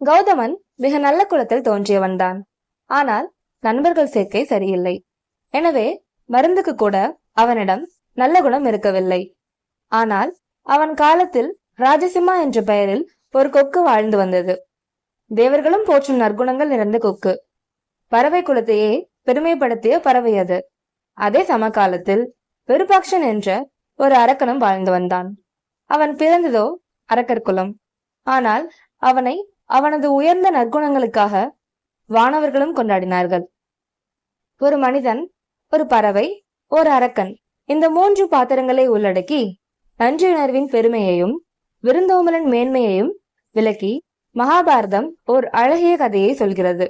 கௌதமன் மிக நல்ல குலத்தில் தோன்றியவன்தான். ஆனால் நண்பர்கள் சேர்க்கை சரியில்லை. எனவே மருந்துக்கு கூட அவனிடம் நல்ல குணம் இருக்கவில்லை. ஆனால் அவன் காலத்தில் ராஜசிம்மா என்ற பெயரில் ஒரு கொக்கு வாழ்ந்து வந்தது. தேவர்களும் போற்றும் நற்குணங்கள் நிறைந்த கொக்கு. பறவை குலத்தையே பெருமைப்படுத்திய பறவை அது. அதே சமகாலத்தில் விருபாக்ஷன் என்ற ஒரு அரக்கனும் வாழ்ந்து வந்தான். அவன் பிறந்ததோ அரக்கர் குலம். ஆனால் அவனை அவனது உயர்ந்த நற்குணங்களுக்காக வானவர்களும் கொண்டாடினார்கள். ஒரு மனிதன், ஒரு பறவை, ஒரு அரக்கன், இந்த 3 பாத்திரங்களை உள்ளடக்கி நன்றியுணர்வின் பெருமையையும் விருந்தோம்பலின் மேன்மையையும் விளக்கி மகாபாரதம் ஓர் அழகிய கதையை சொல்கிறது.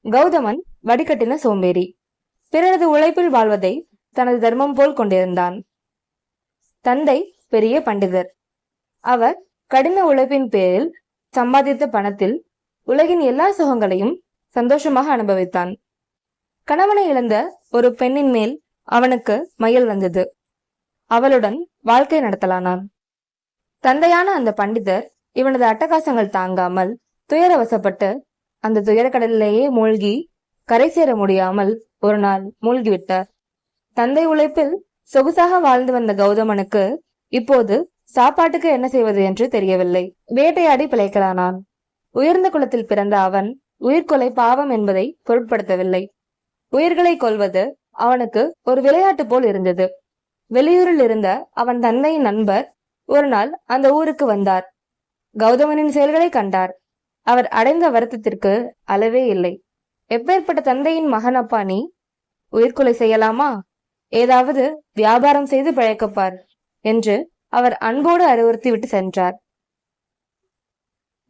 கௌதமன் வடிகட்டின சோம்பேறி. பிறரது உழைப்பில் வாழ்வதை தனது தர்மம் போல் கொண்டிருந்தான். தந்தை பெரிய பண்டிதர். அவர் கடின உழைப்பின் பேரில் சம்பாதித்த பணத்தில் உலகின் எல்லா சுகங்களையும் சந்தோஷமாக அனுபவித்தான். கணவனை இழந்த ஒரு பெண்ணின் மேல் அவனுக்கு மயல் வந்தது. அவளுடன் வாழ்க்கை நடத்தலானான். தந்தையான அந்த பண்டிதர் இவனது அட்டகாசங்கள் தாங்காமல் துயரவசப்பட்டு அந்த துயரக்கடலிலேயே மூழ்கி கரை சேர முடியாமல் ஒரு நாள் மூழ்கிவிட்டார். தந்தை உழைப்பில் சொகுசாக வாழ்ந்து வந்த கௌதமனுக்கு இப்போது சாப்பாட்டுக்கு என்ன செய்வது என்று தெரியவில்லை. வேட்டையாடி பிழைக்கலானான். உயர்ந்த குலத்தில் பிறந்த அவன் உயிர்கொலை பாவம் என்பதை பொருட்படுத்தவில்லை. உயிர்களை கொல்வது அவனுக்கு ஒரு விளையாட்டு போல் இருந்தது. வெளியூரில் இருந்த அவன் தந்தையின் நண்பர் ஒரு நாள் அந்த ஊருக்கு வந்தார். கௌதமனின் செயல்களை கண்டார். அவர் அடைந்த வருத்தத்திற்கு அளவே இல்லை. எப்பேற்பட்ட தந்தையின் மகன் அப்பா நீ? உயிர்கொலை செய்யலாமா? ஏதாவது வியாபாரம் செய்து பிழைக்கப்பார் என்று அவர் அன்போடு அறிவுறுத்தி விட்டு சென்றார்.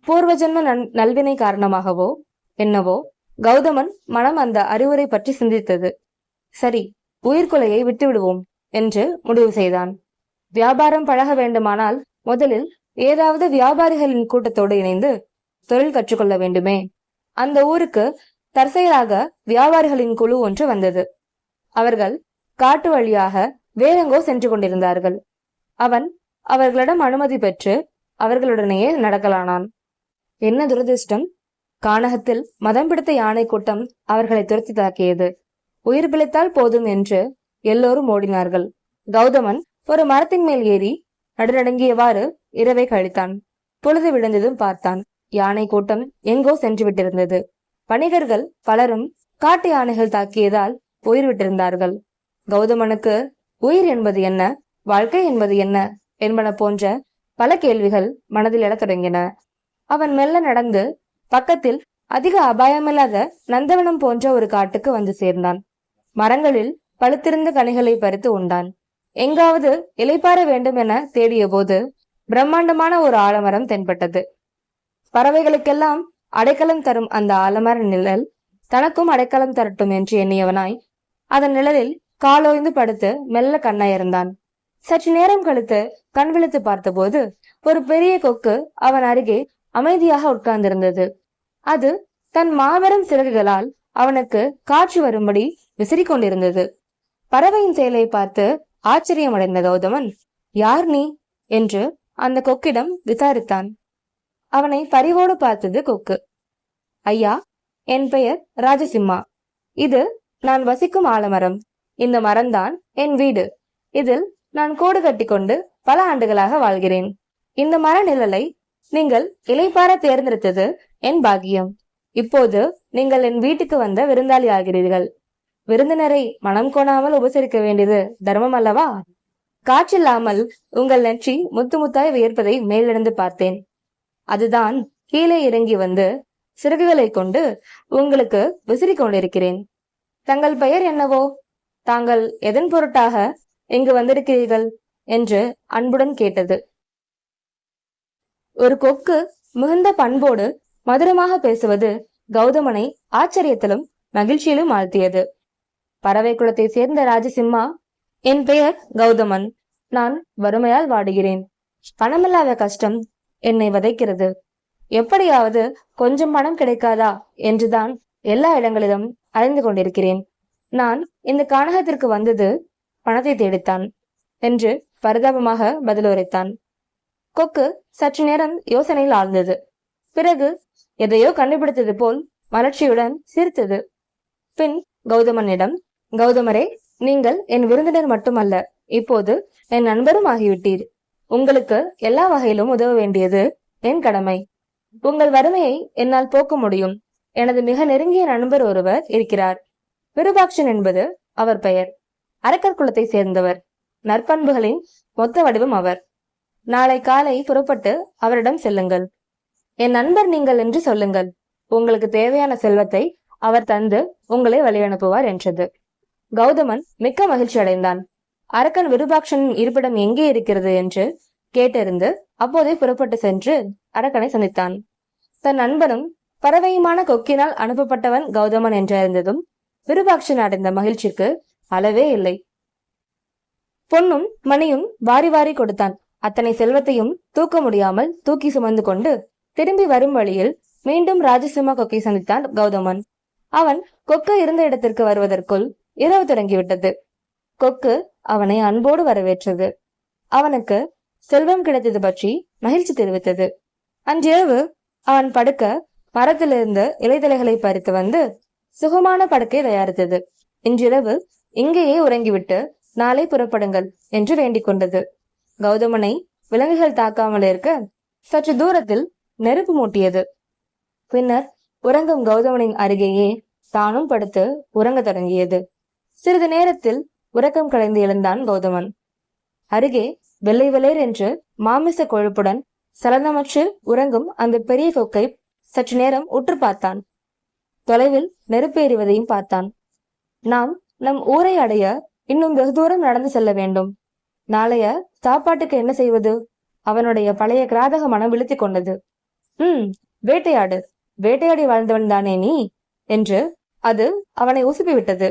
பூர்வ ஜென்ம நல்வினை காரணமாகவோ என்னவோ கௌதமன் மனம் அந்த அறிவுரை பற்றி சிந்தித்தது. சரி, உயிர்கொலையை விட்டுவிடுவோம் என்று முடிவு செய்தான். வியாபாரம் பழக வேண்டுமானால் முதலில் ஏதாவது வியாபாரிகளின் கூட்டத்தோடு இணைந்து தொழில் கற்றுக்கொள்ள வேண்டுமே. அந்த ஊருக்கு தற்செயலாக வியாபாரிகளின் குழு ஒன்று வந்தது. அவர்கள் காட்டு வழியாக வேறெங்கோ சென்று கொண்டிருந்தார்கள். அவன் அவர்களிடம் அனுமதி பெற்று அவர்களுடனேயே நடக்கலானான். என்ன துரதிருஷ்டம்! கானகத்தில் மதம் பிடித்த யானை கூட்டம் அவர்களை துரத்தி தாக்கியது. உயிர் பிழைத்தால் போதும் என்று எல்லோரும் ஓடினார்கள். கௌதமன் ஒரு மரத்தின் மேல் ஏறி நடுநடுங்கியவாறு இரவை கழித்தான். பொழுது விழுந்ததும் பார்த்தான். யானை கூட்டம் எங்கோ சென்று விட்டிருந்தது. வணிகர்கள் பலரும் காட்டு யானைகள் தாக்கியதால் உயிர் விட்டிருந்தார்கள். கௌதமனுக்கு உயிர் என்பது என்ன, வாழ்க்கை என்பது என்ன என்பன போன்ற பல கேள்விகள் மனதில் எழத் தொடங்கின. அவன் மெல்ல நடந்து பக்கத்தில் அதிக அபாயமில்லாத நந்தவனம் போன்ற ஒரு காட்டுக்கு வந்து சேர்ந்தான். மரங்களில் பழுத்திருந்த கனிகளை பறித்து உண்டான். எங்காவது இலைப்பாற வேண்டும் என தேடிய போது பிரம்மாண்டமான ஒரு ஆலமரம் தென்பட்டது. பறவைகளுக்கெல்லாம் அடைக்கலம் தரும் அந்த ஆலமர நிழல் தனக்கும் அடைக்கலம் தரட்டும் என்று எண்ணியவனாய் அதன் நிழலில் காலோய்ந்து படுத்து மெல்ல கண்ணயர்ந்தான். சற்று நேரம் கழித்து கண் விழித்து பார்த்தபோது ஒரு பெரிய கொக்கு அவன் அருகே அமைதியாக உட்கார்ந்திருந்தது. அது தன் மாபெரும் சிறகுகளால் அவனுக்கு காற்று வரும்படி விசிறி கொண்டிருந்தது. பறவையின் செயலை பார்த்து ஆச்சரியமடைந்த கௌதமன், யார் நீ என்று அந்த கொக்கிடம் விசாரித்தான். அவனை பரிவோடு பார்த்தது கொக்கு. ஐயா, என் பெயர் ராஜசிம்மா. இது நான் வசிக்கும் ஆலமரம். இந்த மரம்தான் என் வீடு. இதில் நான் கூடு கட்டி கொண்டு பல ஆண்டுகளாக வாழ்கிறேன். இந்த மர நிழலை நீங்கள் இலைப்பார தேர்ந்தெடுத்தது என் பாக்கியம். இப்போது நீங்கள் என் வீட்டுக்கு வந்த விருந்தாளி ஆகிறீர்கள். விருந்தினரை மனம் கோணாமல் உபசரிக்க வேண்டியது தர்மம் அல்லவா? காற்றில்லாமல் உங்கள் நெற்றி முத்து முத்தாய் வியர்ப்பதை மேலிருந்து பார்த்தேன். அதுதான் கீழே இறங்கி வந்து சிறகுகளை கொண்டு உங்களுக்கு விசிறி கொண்டிருக்கிறேன். தங்கள் பெயர் என்னவோ? தாங்கள் எதன் பொருட்டாக இங்கு வந்திருக்கிறீர்கள் என்று அன்புடன் கேட்டது. ஒரு கொக்கு மிகுந்த பண்போடு மதுரமாக பேசுவது கௌதமனை ஆச்சரியத்திலும் மகிழ்ச்சியிலும் ஆழ்த்தியது. பறவை குலத்தை சேர்ந்த ராஜசிம்மா, என் பெயர் கௌதமன். நான் வறுமையால் வாடுகிறேன். பணமில்லாத கஷ்டம் என்னை வதைக்கிறது. எப்படியாவது கொஞ்சம் பணம் கிடைக்காதா என்றுதான் எல்லா இடங்களிலும் அலைந்து கொண்டிருக்கிறேன். நான் இந்த கானகத்திற்கு வந்தது பணத்தை தேடித்தான் என்று பரிதாபமாக பதிலுரைத்தான். கொக்கு சற்று நேரம் யோசனையில் ஆழ்ந்தது. பிறகு எதையோ கண்டுபிடித்தது போல் மலர்ச்சியுடன் சிரித்தது. பின் கௌதமனிடம், கௌதமரே, நீங்கள் என் விருந்தினர் மட்டுமல்ல, இப்போது என் நண்பரும் ஆகிவிட்டீர். உங்களுக்கு எல்லா வகையிலும் உதவ வேண்டியது என் கடமை. உங்கள் வறுமையை என்னால் போக்க முடியும். எனது மிக நெருங்கிய நண்பர் ஒருவர் இருக்கிறார். விருபாட்சன் என்பது அவர் பெயர். அரக்கர் குலத்தை சேர்ந்தவர். நற்பண்புகளின் மொத்த வடிவம் அவர். நாளை காலை புறப்பட்டு அவரிடம் செல்லுங்கள். என் நண்பர் நீங்கள் என்று சொல்லுங்கள். உங்களுக்கு தேவையான செல்வத்தை அவர் தந்து உங்களை வழியனுப்புவார் என்றது. கௌதமன் மிக்க மகிழ்ச்சி அடைந்தான். அரக்கன் விருபாட்சனின் இருப்பிடம் எங்கே இருக்கிறது என்று கேட்டறிந்து அப்போதே புறப்பட்டு சென்று அரக்கனை சந்தித்தான். தன் நண்பனும் பறவையுமான கொக்கினால் அனுப்பப்பட்டவன் கௌதமன் என்றறிந்ததும் விருபாட்சன் அடைந்த மகிழ்ச்சிக்கு அளவே இல்லை. பொன்னும் மணியும் வாரி வாரி கொடுத்தான். அத்தனை செல்வத்தையும் தூக்க முடியாமல் தூக்கி சுமந்து கொண்டு திரும்பி வரும் வழியில் மீண்டும் ராஜசிம்ம கொக்கை சந்தித்தான் கௌதமன். அவன் கொக்கு இருந்த இடத்திற்கு வருவதற்குள் இரவு தொடங்கிவிட்டது. கொக்கு அவனை அன்போடு வரவேற்றது. அவனுக்கு செல்வம் கிடைத்தது பற்றி மகிழ்ச்சி தெரிவித்தது. அன்றிரவு அவன் படுக்க மரத்திலிருந்து இலைதலைகளை பறித்து வந்து சுகமான படுக்கை தயாரித்தது. இன்றிரவு இங்கேயே உறங்கிவிட்டு நாளை புறப்படுங்கள் என்று வேண்டிக் கொண்டது. கௌதமனை விலங்குகள் தாக்காமல் இருக்க சற்று தூரத்தில் நெருப்பு மூட்டியது. பின்னர் உறங்கும் கௌதமனின் அருகேயே தானும் படுத்து உறங்க தொடங்கியது. சிறிது நேரத்தில் உறக்கம் கலைந்து எழுந்தான் கௌதமன். அருகே வெள்ளை வெளேர் என்று மாமிச கொழுப்புடன் சலனமற்று உறங்கும் அந்த பெரிய கொக்கை சற்று நேரம் உற்று பார்த்தான். தொலைவில் நெருப்பு எறிவதையும் பார்த்தான். நாம் நம் ஊரை அடைய இன்னும் வெகு தூரம் நடந்து செல்ல வேண்டும். நாளைய சாப்பாட்டுக்கு என்ன செய்வது? அவனுடைய பழைய கிராதக மனம் விழித்துக் கொண்டது. வேட்டையாடு, வேட்டையாடி வாழ்ந்தவன் தானே நீ என்று அது அவனை உசுப்பிவிட்டது.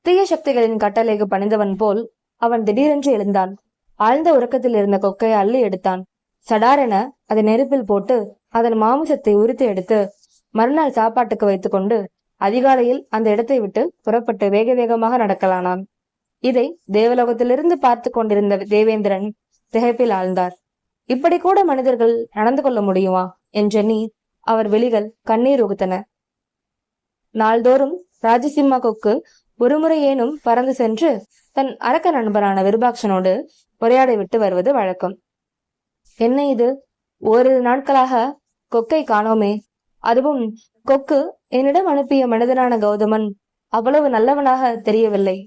தீய சக்திகளின் கட்டளைக்கு பணிந்தவன் போல் அவன் திடீரென்று எழுந்தான். ஆழ்ந்த உறக்கத்தில் இருந்த கொக்கையை அள்ளி எடுத்தான். சடாரென அதை நெருப்பில் போட்டு அதன் மாமிசத்தை உரித்து எடுத்து மறுநாள் சாப்பாட்டுக்கு வைத்துக் கொண்டு அதிகாலையில் அந்த இடத்தை விட்டு புறப்பட்டு வேக வேகமாக நடக்கலானான். இதை தேவலோகத்திலிருந்து பார்த்து கொண்டிருந்த தேவேந்திரன் திகைப்பில் ஆழ்ந்தார். இப்படி கூட மனிதர்கள் நடந்து கொள்ள முடியுமா என்றெண்ணி அவர் விழிகள் கண்ணீர் உகுத்தன. நாள்தோறும் ராஜசிம்ம கொக்கு ஒருமுறையேனும் பறந்து சென்று தன் அரக்க நண்பரான விருபாட்சனோடு உரையாடி விட்டு வருவது வழக்கம். என்ன இது, ஓரிரு நாட்களாக கொக்கை காணோமே. அதுவும் கொக்கு என்னிடம் அனுப்பிய மனிதனான கௌதமன் அவ்வளவு நல்லவனாக தெரியவில்லை.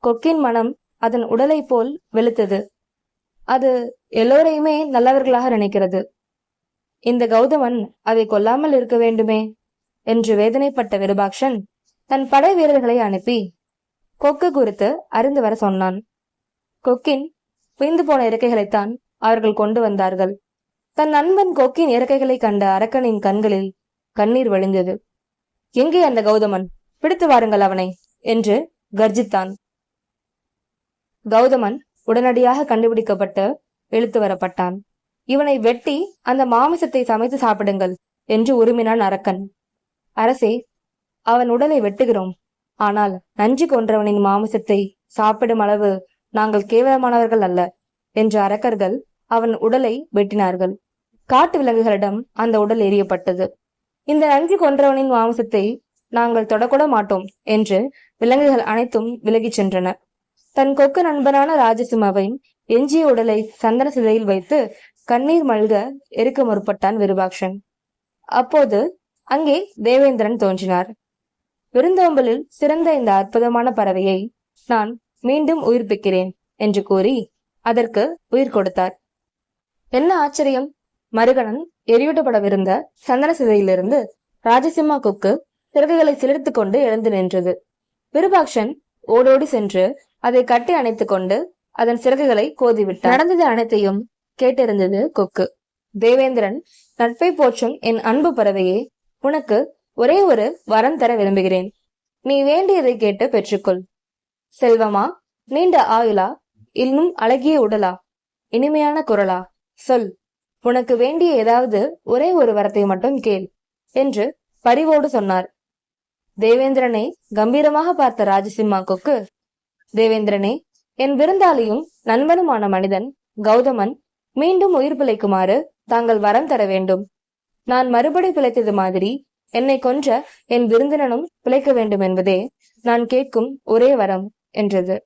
கொக்கின் மனம் அதன் உடலை போல் வெளுத்தது. அது எல்லோரையுமே நல்லவர்களாக நினைக்கிறது. இந்த கௌதமன் அதை கொல்லாமல் இருக்க வேண்டுமே என்று வேதனைப்பட்ட விருபாட்சன் தன் படை வீரர்களை அனுப்பி கொக்கு குறித்து அறிந்து வர சொன்னான். கொக்கின் பிய்ந்து போன இறக்கைகளைத்தான் அவர்கள் கொண்டு வந்தார்கள். தன் நண்பன் கொக்கின் இறக்கைகளை கண்ட அரக்கனின் கண்களில் கண்ணீர் வழிந்தது. எங்கே அந்த கௌதமன்? பிடித்து வாருங்கள் அவனை என்று கர்ஜித்தான். கௌதமன் உடனடியாக கண்டுபிடிக்கப்பட்டு இழுத்து வரப்பட்டான். இவனை வெட்டி அந்த மாமிசத்தை சமைத்து சாப்பிடுங்கள் என்று உருமினான் அரக்கன். அரசே, அவன் உடலை வெட்டுகிறோம். ஆனால் நஞ்சு கொன்றவனின் மாமிசத்தை சாப்பிடும் அளவு நாங்கள் கேவலமானவர்கள் அல்ல என்ற அரக்கர்கள் அவன் உடலை வெட்டினார்கள். காட்டு விலங்குகளிடம் அந்த உடல் எரியப்பட்டது. இந்த நஞ்சு கொன்றவனின் மாமிசத்தை நாங்கள் தொடக்கூட மாட்டோம் என்று விலங்குகள் அனைத்தும் விலகிச் சென்றன. தன் கொக்கு நண்பனான ராஜசிம்மவை எஞ்சிய உடலை சந்தன சிலையில் வைத்து கண்ணீர் மல்க எரிக்க முற்பட்டான் விருபாட்சன். அப்போது அங்கே தேவேந்திரன் தோன்றினார். விருந்தோம்பலில் சிறந்த இந்த அற்புதமான பறவையை நான் மீண்டும் உயிர்ப்பிக்கிறேன் என்று கூறி அதற்கு உயிர் கொடுத்தார். என்ன ஆச்சரியம்! மறுகணன் எரியூட்டப்படவிருந்த சந்தன சிதையிலிருந்து ராஜசிம்ம கொக்கு சிறகுகளை சிலிர்த்து கொண்டு எழுந்து நின்றது. விருபாட்சன் ஓடோடி சென்று அதை கட்டி அணைத்துக் கொண்டு அதன் சிறகுகளை கோதிவிட்டார். நடந்தது அனைத்தையும் கேட்டிருந்தது கொக்கு. தேவேந்திரன், நட்பை போற்றும் என் அன்பு பறவையே, உனக்கு ஒரே ஒரு வரம் தர விரும்புகிறேன். நீ வேண்டியதை கேட்டு பெற்றுக்கொள். செல்வமா, நீண்ட ஆயுளா, இன்னும் அழகிய உடலா, இனிமையான குரலா, சொல். உனக்கு வேண்டிய ஏதாவது ஒரே ஒரு வரத்தை மட்டும் கேள் என்று பரிவோடு சொன்னார். தேவேந்திரனை கம்பீரமாக பார்த்த ராஜசிம்மா கொக்கு, தேவேந்திரனே, என் விருந்தாளியும் நண்பனுமான மனிதன் கௌதமன் மீண்டும் உயிர் பிழைக்குமாறு தாங்கள் வரம் தர வேண்டும் நான் மறுபடி பிழைத்தது மாதிரி என்னை கொன்ற என் விருந்தினனும் பிழைக்க வேண்டும் என்பதே நான் கேட்கும் ஒரே வரம் என்றது.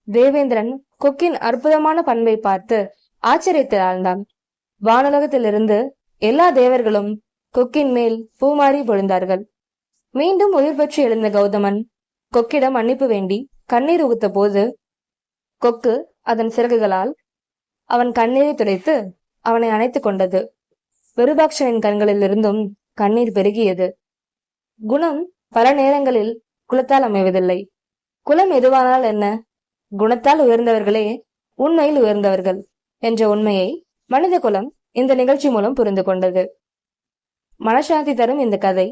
தேவேந்திரன் கொக்கின் அற்புதமான பண்பை பார்த்து ஆச்சரியத்தில் ஆழ்ந்தான். வானுலகத்திலிருந்து எல்லா தேவர்களும் கொக்கின் மேல் பூமாரி பொழிந்தார்கள். மீண்டும் உயிர் பெற்று எழுந்த கௌதமன் கொக்கிடம் மன்னிப்பு வேண்டி கண்ணீர் உகுத்த போது கொக்கு அதன் சிறகுகளால் அவன் கண்ணீரை துடைத்து அவனை அணைத்துக் கொண்டது. விருபாட்சனின் கண்களில் இருந்தும் கண்ணீர் பெருகியது. குணம் பல நேரங்களில் குலத்தால் அமைவதில்லை. குலம் எதுவானால் என்ன, குணத்தால் உயர்ந்தவர்களே உண்மையில் உயர்ந்தவர்கள் என்ற உண்மையை மனித குலம் இந்த நிகழ்ச்சி மூலம் புரிந்து கொண்டது. மனசாந்தி தரும் இந்த கதை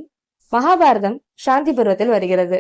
மகாபாரதம் சாந்தி பருவத்தில் வருகிறது.